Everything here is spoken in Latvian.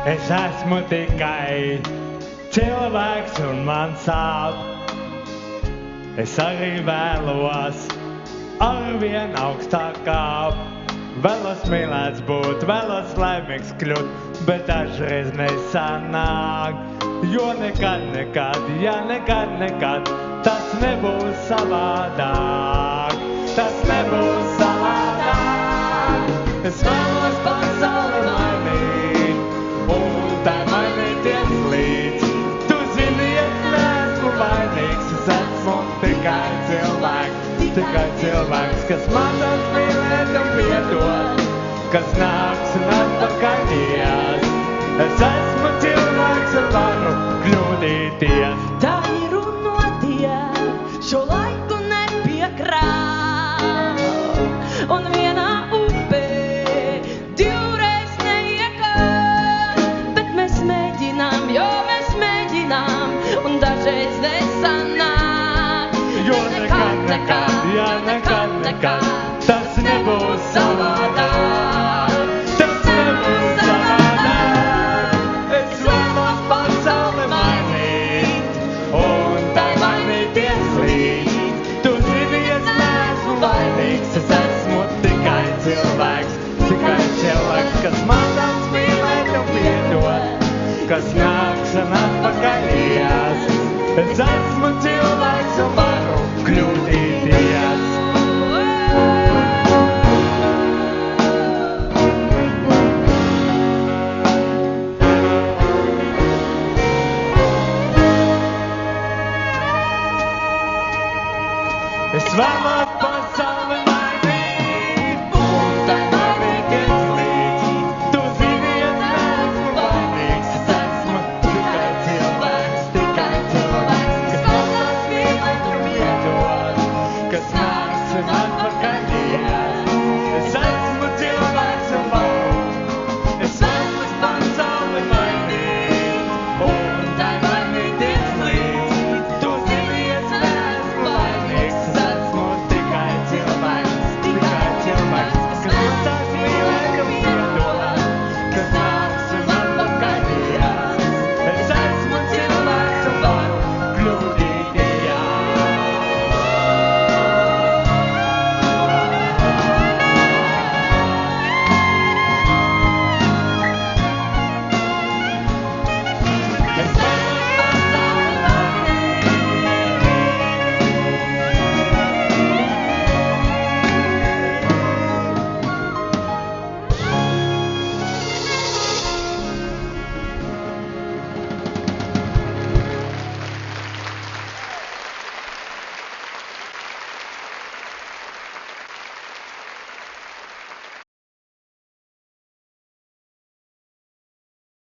Es esmu tikai cilvēks un man sāp. Es arī vēlos arvien augstāk kāp. Vēlos mīlēts būt, vēlos laimīgs kļūt, bet dažreiz nesanāk. Jo nekad, ja nekad, tas nebūs savādāk. Tas nebūs savādāk. Es vēlos pasauli mainīt, un tā mainīties līdz. Tu zini, es neesmu vainīgs, es esmu tikai cilvēks, kas mācās mīlēt un piedot, kas nāks un atpakaļ ies. Es esmu cilvēks un varu kļūdīties. Tā ir runotie, šo laiku nepiekrāv, un vienā upē divreiz neiekāp, bet mēs mēģinām, jo mēs mēģinām, un dažreiz nesanāk. Jo nekad, ja nekad, tas nebūs savādāk. Tas nebūs savādāk. Es vēlos pasauli mainīt, un tai mainīties līdz. Tu zini, es neesmu vainīgs, es esmu tikai cilvēks, kas mācās mīlēt un piedot, kas nāks un atpakaļ ies. Es esmu cilvēks.